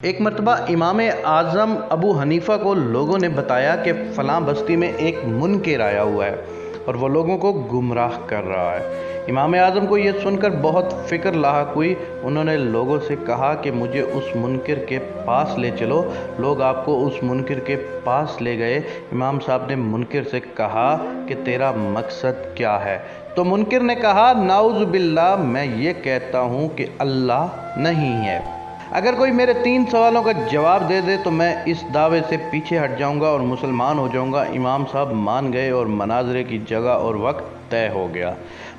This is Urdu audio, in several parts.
ایک مرتبہ امام اعظم ابو حنیفہ کو لوگوں نے بتایا کہ فلاں بستی میں ایک منکر آیا ہوا ہے اور وہ لوگوں کو گمراہ کر رہا ہے۔ امام اعظم کو یہ سن کر بہت فکر لاحق ہوئی۔ انہوں نے لوگوں سے کہا کہ مجھے اس منکر کے پاس لے چلو۔ لوگ آپ کو اس منکر کے پاس لے گئے۔ امام صاحب نے منکر سے کہا کہ تیرا مقصد کیا ہے؟ تو منکر نے کہا، نعوذ باللہ، میں یہ کہتا ہوں کہ اللہ نہیں ہے۔ اگر کوئی میرے 3 سوالوں کا جواب دے دے تو میں اس دعوے سے پیچھے ہٹ جاؤں گا اور مسلمان ہو جاؤں گا۔ امام صاحب مان گئے اور مناظرے کی جگہ اور وقت طے ہو گیا۔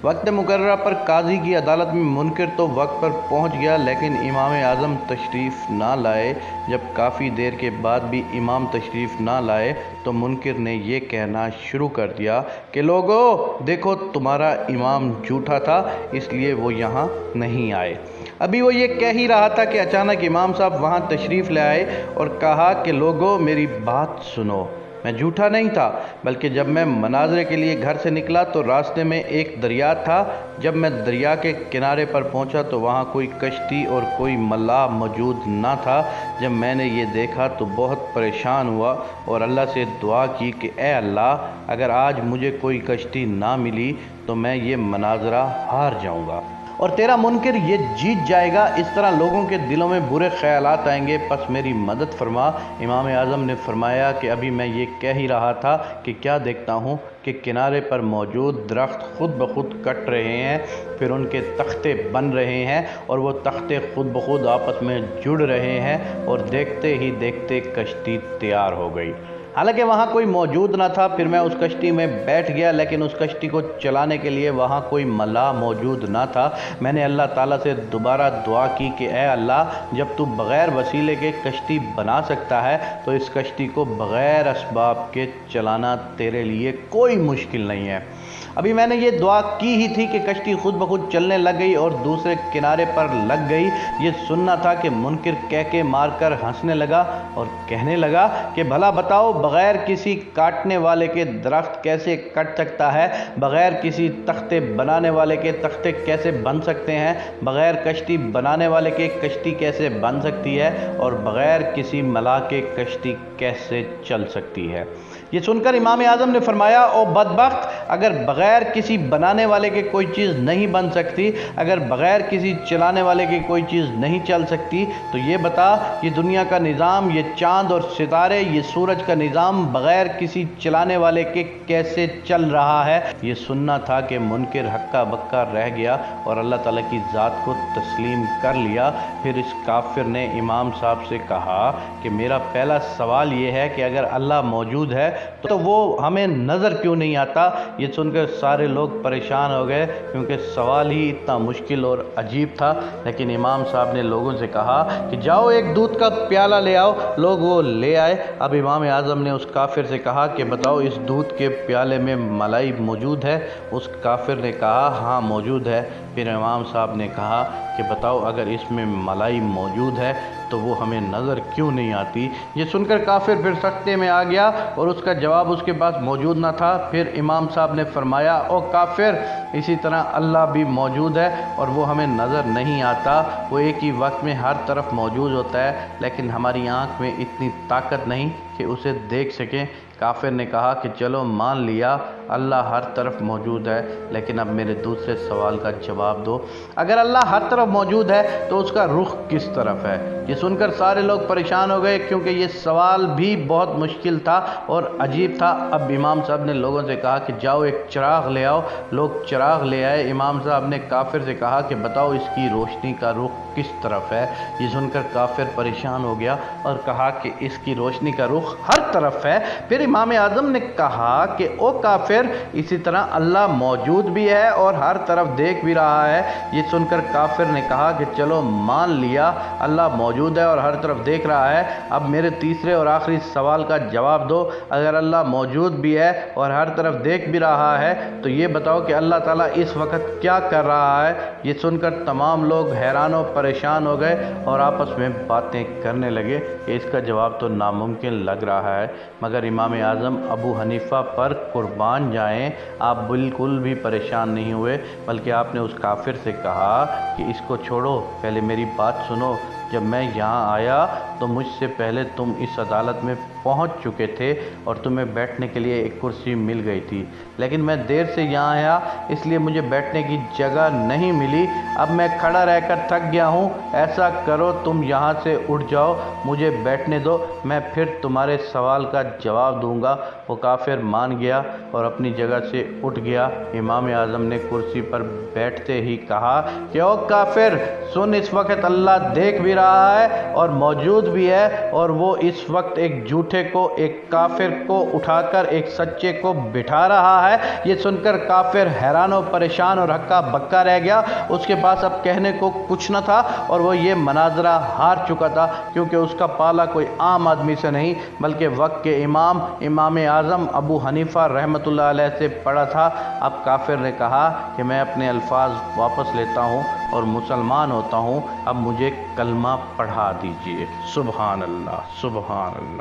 وقت مقررہ پر قاضی کی عدالت میں منکر تو وقت پر پہنچ گیا، لیکن امام اعظم تشریف نہ لائے۔ جب کافی دیر کے بعد بھی امام تشریف نہ لائے تو منکر نے یہ کہنا شروع کر دیا کہ لوگو دیکھو، تمہارا امام جھوٹا تھا، اس لیے وہ یہاں نہیں آئے۔ ابھی وہ یہ کہہ ہی رہا تھا کہ اچانک امام صاحب وہاں تشریف لے آئے اور کہا کہ لوگو میری بات سنو، میں جھوٹا نہیں تھا، بلکہ جب میں مناظرے کے لیے گھر سے نکلا تو راستے میں ایک دریا تھا۔ جب میں دریا کے کنارے پر پہنچا تو وہاں کوئی کشتی اور کوئی ملاح موجود نہ تھا۔ جب میں نے یہ دیکھا تو بہت پریشان ہوا اور اللہ سے دعا کی کہ اے اللہ، اگر آج مجھے کوئی کشتی نہ ملی تو میں یہ مناظرہ ہار جاؤں گا اور تیرا منکر یہ جیت جائے گا۔ اس طرح لوگوں کے دلوں میں برے خیالات آئیں گے، پس میری مدد فرما۔ امام اعظم نے فرمایا کہ ابھی میں یہ کہہ ہی رہا تھا کہ کیا دیکھتا ہوں کہ کنارے پر موجود درخت خود بخود کٹ رہے ہیں، پھر ان کے تختے بن رہے ہیں اور وہ تختے خود بخود آپس میں جڑ رہے ہیں اور دیکھتے ہی دیکھتے کشتی تیار ہو گئی۔ حالانکہ وہاں کوئی موجود نہ تھا۔ پھر میں اس کشتی میں بیٹھ گیا، لیکن اس کشتی کو چلانے کے لیے وہاں کوئی ملاح موجود نہ تھا۔ میں نے اللہ تعالیٰ سے دوبارہ دعا کی کہ اے اللہ، جب تو بغیر وسیلے کے کشتی بنا سکتا ہے تو اس کشتی کو بغیر اسباب کے چلانا تیرے لیے کوئی مشکل نہیں ہے۔ ابھی میں نے یہ دعا کی ہی تھی کہ کشتی خود بخود چلنے لگ گئی اور دوسرے کنارے پر لگ گئی۔ یہ سننا تھا کہ منکر کہکے مار کر ہنسنے لگا اور کہنے لگا کہ بھلا بتاؤ، بغیر کسی کاٹنے والے کے درخت کیسے کٹ سکتا ہے؟ بغیر کسی تختے بنانے والے کے تختے کیسے بن سکتے ہیں؟ بغیر کشتی بنانے والے کے کشتی کیسے بن سکتی ہے؟ اور بغیر کسی ملاح کے کشتی کیسے چل سکتی ہے؟ یہ سن کر امام اعظم نے فرمایا، او بدبخت، اگر بغیر کسی بنانے والے کے کوئی چیز نہیں بن سکتی، اگر بغیر کسی چلانے والے کے کوئی چیز نہیں چل سکتی تو یہ بتا، یہ دنیا کا نظام، یہ چاند اور ستارے، یہ سورج کا نظام بغیر کسی چلانے والے کے کیسے چل رہا ہے؟ یہ سننا تھا کہ منکر ہکا بکا رہ گیا اور اللہ تعالیٰ کی ذات کو تسلیم کر لیا۔ پھر اس کافر نے امام صاحب سے کہا کہ میرا پہلا سوال یہ ہے کہ اگر اللہ موجود ہے تو وہ ہمیں نظر کیوں نہیں آتا؟ یہ سن کر سارے لوگ پریشان ہو گئے، کیونکہ سوال ہی اتنا مشکل اور عجیب تھا۔ لیکن امام صاحب نے لوگوں سے کہا کہ جاؤ ایک دودھ کا پیالہ لے آؤ۔ لوگ وہ لے آئے۔ اب امام اعظم نے اس کافر سے کہا کہ بتاؤ، اس دودھ کے پیالے میں ملائی موجود ہے؟ اس کافر نے کہا ہاں موجود ہے۔ پھر امام صاحب نے کہا کہ بتاؤ، اگر اس میں ملائی موجود ہے تو وہ ہمیں نظر کیوں نہیں آتی؟ یہ سن کر کافر پھر سکتے میں آ گیا اور اس کا جواب اس کے پاس موجود نہ تھا۔ پھر امام صاحب نے فرمایا، او کافر، اسی طرح اللہ بھی موجود ہے اور وہ ہمیں نظر نہیں آتا۔ وہ ایک ہی وقت میں ہر طرف موجود ہوتا ہے، لیکن ہماری آنکھ میں اتنی طاقت نہیں کہ اسے دیکھ سکیں۔ کافر نے کہا کہ چلو مان لیا، اللہ ہر طرف موجود ہے، لیکن اب میرے دوسرے سوال کا جواب دو، اگر اللہ ہر طرف موجود ہے تو اس کا رخ کس طرف ہے؟ یہ سن کر سارے لوگ پریشان ہو گئے، کیونکہ یہ سوال بھی بہت مشکل تھا اور عجیب تھا۔ اب امام صاحب نے لوگوں سے کہا کہ جاؤ ایک چراغ لے آؤ۔ لوگ چراغ لے آئے۔ امام صاحب نے کافر سے کہا کہ بتاؤ، اس کی روشنی کا رخ کس طرف ہے؟ یہ سن کر کافر پریشان ہو گیا اور کہا کہ اس کی روشنی کا رخ ہر طرف ہے۔ پھر امام اعظم نے کہا کہ او کافر، اسی طرح اللہ موجود بھی ہے اور ہر طرف دیکھ بھی رہا ہے۔ یہ سن کر کافر نے کہا کہ چلو مان لیا، اللہ موجود ہے اور ہر طرف دیکھ رہا ہے۔ اب میرے تیسرے اور آخری سوال کا جواب دو، اگر اللہ موجود بھی ہے اور ہر طرف دیکھ بھی رہا ہے تو یہ بتاؤ کہ اللہ تعالیٰ اس وقت کیا کر رہا ہے؟ یہ سن کر تمام لوگ حیران و پریشان ہو گئے اور آپس میں باتیں کرنے لگے کہ اس کا جواب تو ناممکن لگ رہا ہے، مگر امام اعظم ابو حنیفہ پر قربان جائیں، آپ بالکل بھی پریشان نہیں ہوئے، بلکہ آپ نے اس کافر سے کہا کہ اس کو چھوڑو، پہلے میری بات سنو۔ جب میں یہاں آیا تو مجھ سے پہلے تم اس عدالت میں پہنچ چکے تھے اور تمہیں بیٹھنے کے لیے ایک کرسی مل گئی تھی، لیکن میں دیر سے یہاں آیا اس لیے مجھے بیٹھنے کی جگہ نہیں ملی۔ اب میں کھڑا رہ کر تھک گیا ہوں۔ ایسا کرو تم یہاں سے اٹھ جاؤ، مجھے بیٹھنے دو، میں پھر تمہارے سوال کا جواب دوں گا۔ وہ کافر مان گیا اور اپنی جگہ سے اٹھ گیا۔ امام اعظم نے کرسی پر بیٹھتے ہی کہا کہ او کافر، سن، اس وقت اللہ دیکھ بھی رہا ہے اور موجود بھی ہے، اور وہ اس وقت ایک جھوٹے کو، ایک کافر کو اٹھا کر ایک سچے کو بٹھا رہا ہے۔ یہ سن کر کافر حیران و پریشان اور ہکا بکا رہ گیا۔ اس کے پاس اب کہنے کو کچھ نہ تھا اور وہ یہ مناظرہ ہار چکا تھا، کیونکہ اس کا پالا کوئی عام آدمی سے نہیں بلکہ وقت کے امام اعظم ابو حنیفہ رحمۃ اللہ علیہ سے پڑا تھا۔ اب کافر نے کہا کہ میں اپنے الفاظ واپس لیتا ہوں اور مسلمان ہوتا ہوں، اب مجھے کلمہ پڑھا دیجیے۔ سبحان اللہ، سبحان اللہ۔